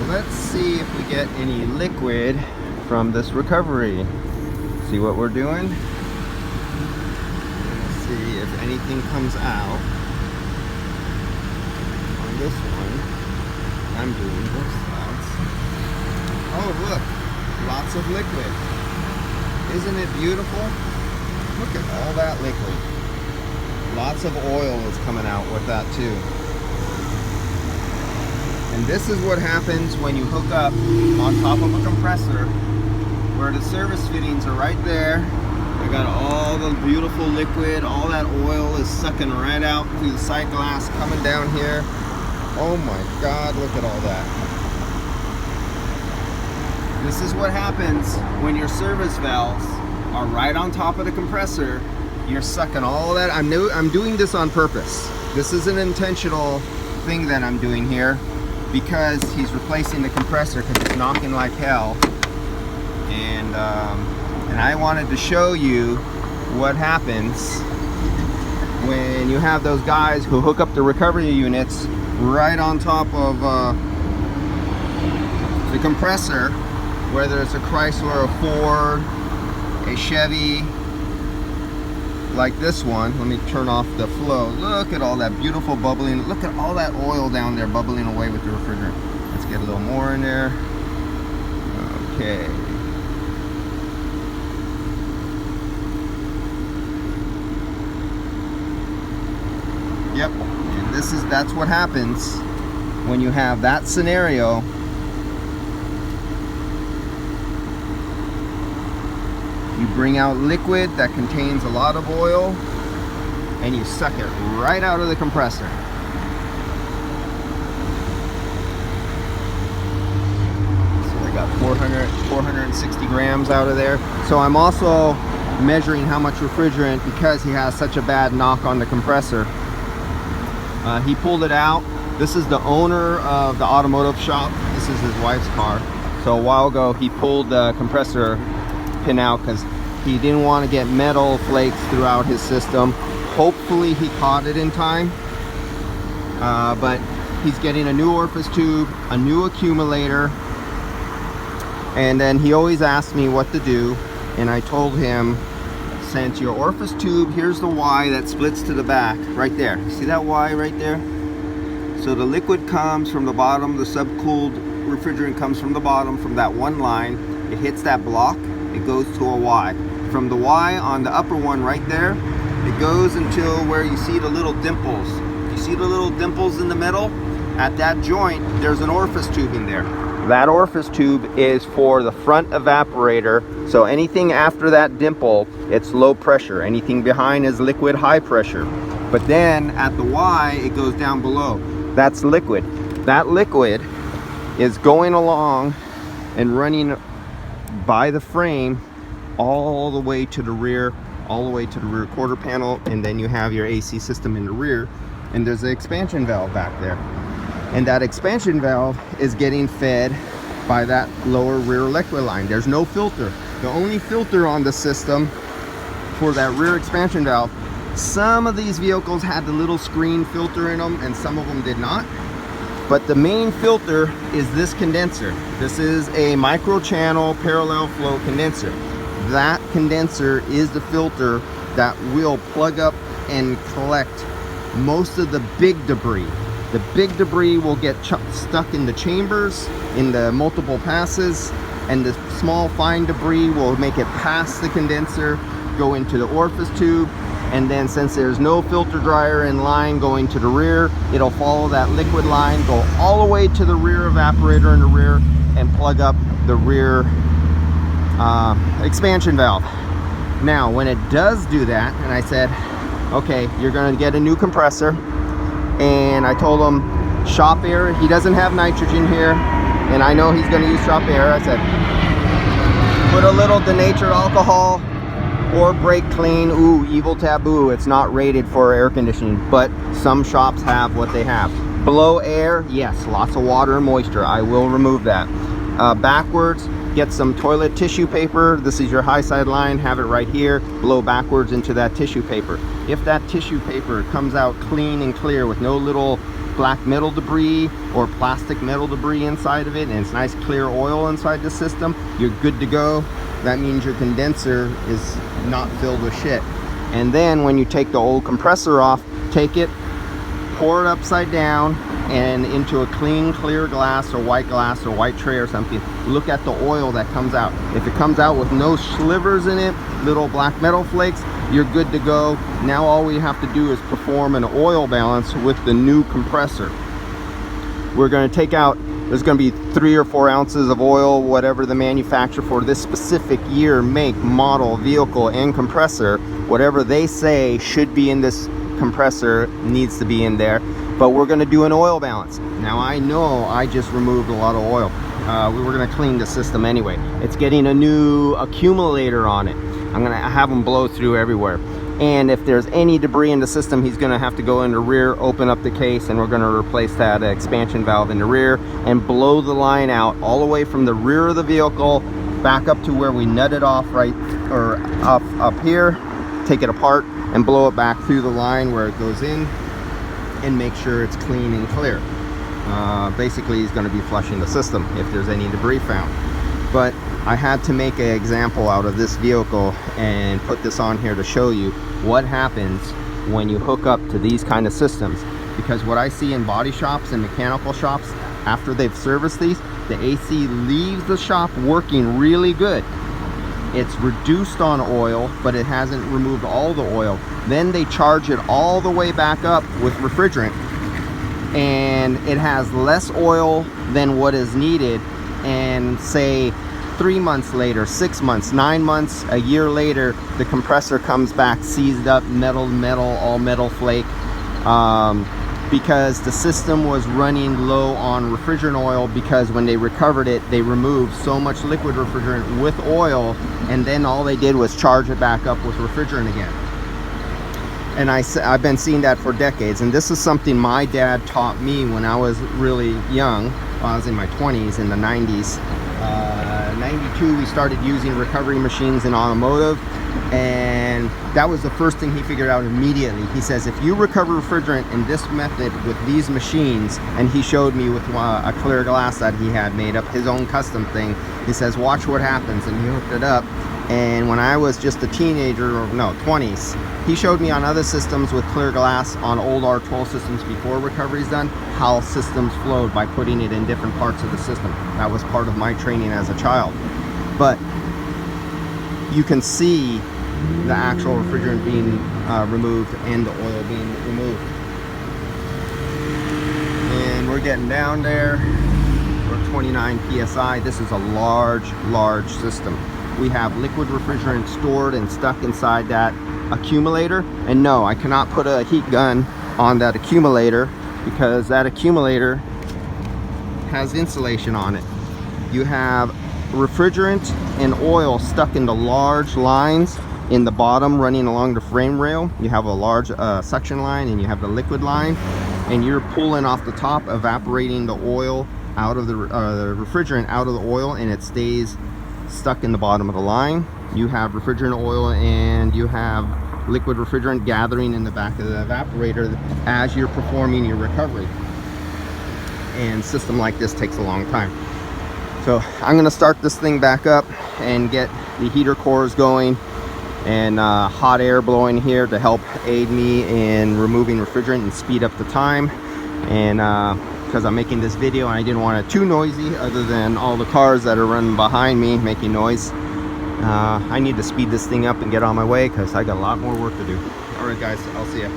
let's see if we get any liquid from this recovery. See what we're doing? Let's see if anything comes out on this one. I'm doing both sides. Oh look, lots of liquid. Isn't it beautiful? Look at all that liquid. Lots of oil is coming out with that too. And this is what happens when you hook up on top of a compressor where the service fittings are right there. I got all the beautiful liquid, all that oil is sucking right out through the side glass, coming down here. Oh my God, look at all that. This is what happens when your service valves are right on top of the compressor. You're sucking all that. I'm doing this on purpose. This is an intentional thing that I'm doing here because he's replacing the compressor because it's knocking like hell. And I wanted to show you what happens when you have those guys who hook up the recovery units right on top of the compressor, whether it's a Chrysler, a Ford, a Chevy, like this one. Let me turn off the flow. Look at all that beautiful bubbling. Look at all that oil down there bubbling away with the refrigerant. Let's get a little more in there. Okay. Yep, and that's what happens when you have that scenario. You bring out liquid that contains a lot of oil and you suck it right out of the compressor. So I got 460 grams out of there. So I'm also measuring how much refrigerant because he has such a bad knock on the compressor. He pulled it out. This is the owner of the automotive shop. This is his wife's car. So a while ago he pulled the compressor pin out because he didn't want to get metal flakes throughout his system. Hopefully he caught it in time, but he's getting a new orifice tube, a new accumulator, and then he always asks me what to do, and I told him, since your orifice tube, here's the Y that splits to the back right there. See that Y right there? So the liquid comes from the bottom, the subcooled refrigerant comes from the bottom, from that one line. It hits that block, it goes to a Y. From the Y on the upper one right there, it goes until where you see the little dimples. You see the little dimples in the middle? At that joint, there's an orifice tube in there. That orifice tube is for the front evaporator. So anything after that dimple, it's low pressure. Anything behind is liquid, high pressure. But then at the Y, it goes down below. That's liquid. That liquid is going along and running by the frame all the way to the rear, quarter panel, and then you have your AC system in the rear, and there's an expansion valve back there. And that expansion valve is getting fed by that lower rear liquid line. There's no filter. The only filter on the system for that rear expansion valve, some of these vehicles had the little screen filter in them and some of them did not. But the main filter is this condenser. This is a micro channel parallel flow condenser. That condenser is the filter that will plug up and collect most of the big debris. The big debris will get stuck in the chambers, in the multiple passes, and the small fine debris will make it past the condenser, go into the orifice tube, and then since there's no filter dryer in line going to the rear, it'll follow that liquid line, go all the way to the rear evaporator in the rear, and plug up the rear expansion valve. Now when it does do that, and I said, okay, you're going to get a new compressor, and I told him shop air, he doesn't have nitrogen here, and I know he's going to use shop air. I said put a little denatured alcohol or brake clean. Ooh, evil taboo, it's not rated for air conditioning, but some shops have what they have. Blow air, yes, lots of water and moisture, I will remove that. Backwards, get some toilet tissue paper. This is your high side line, have it right here, blow backwards into that tissue paper. If that tissue paper comes out clean and clear with no little black metal debris or plastic metal debris inside of it, and it's nice clear oil inside the system, you're good to go. That means your condenser is not filled with shit. And then when you take the old compressor off, take it, pour it upside down and into a clean clear glass or white tray or something. Look at the oil that comes out. If it comes out with no slivers in it, little black metal flakes, you're good to go. Now all we have to do is perform an oil balance with the new compressor. We're going to take out, there's going to be 3 or 4 ounces of oil, whatever the manufacturer for this specific year, make, model, vehicle, and compressor, whatever they say should be in this compressor needs to be in there. But we're going to do an oil balance. Now I know I just removed a lot of oil. We were going to clean the system anyway. It's getting a new accumulator on it. I'm going to have them blow through everywhere. And if there's any debris in the system, he's going to have to go in the rear, open up the case, and we're going to replace that expansion valve in the rear and blow the line out all the way from the rear of the vehicle back up to where we nutted off, right, or up here. Take it apart and blow it back through the line where it goes in and make sure it's clean and clear. Basically, he's going to be flushing the system if there's any debris found. But I had to make an example out of this vehicle and put this on here to show you what happens when you hook up to these kind of systems. Because what I see in body shops and mechanical shops, after they've serviced these, the AC leaves the shop working really good. It's reduced on oil, but it hasn't removed all the oil. Then they charge it all the way back up with refrigerant, and it has less oil than what is needed. And say 3 months later, 6 months, 9 months, a year later, the compressor comes back seized up, all metal flake, because the system was running low on refrigerant oil, because when they recovered it, they removed so much liquid refrigerant with oil, and then all they did was charge it back up with refrigerant again. And I've been seeing that for decades, and this is something my dad taught me when I was really young. I was in my 20s in the 90s. 92 we started using recovery machines in automotive, and that was the first thing he figured out immediately. He says, if you recover refrigerant in this method with these machines, and he showed me with a clear glass that he had made up, his own custom thing. He says, watch what happens, and he hooked it up. And when I was just a teenager, or no, 20s, he showed me on other systems with clear glass on old R12 systems before recovery's done, how systems flowed by putting it in different parts of the system. That was part of my training as a child. But you can see the actual refrigerant being removed and the oil being removed. And we're getting down there. We're 29 PSI. This is a large system. We have liquid refrigerant stored and stuck inside that accumulator. And no, I cannot put a heat gun on that accumulator because that accumulator has insulation on it. You have refrigerant and oil stuck into large lines in the bottom running along the frame rail. You have a large suction line, and you have the liquid line, and you're pulling off the top, evaporating the oil out of the refrigerant out of the oil, and it stays stuck in the bottom of the line. You have refrigerant oil and you have liquid refrigerant gathering in the back of the evaporator as you're performing your recovery. And a system like this takes a long time. So I'm going to start this thing back up and get the heater cores going and hot air blowing here to help aid me in removing refrigerant and speed up the time. And because I'm making this video and I didn't want it too noisy, other than all the cars that are running behind me making noise, I need to speed this thing up and get on my way because I got a lot more work to do. All right guys, I'll see ya.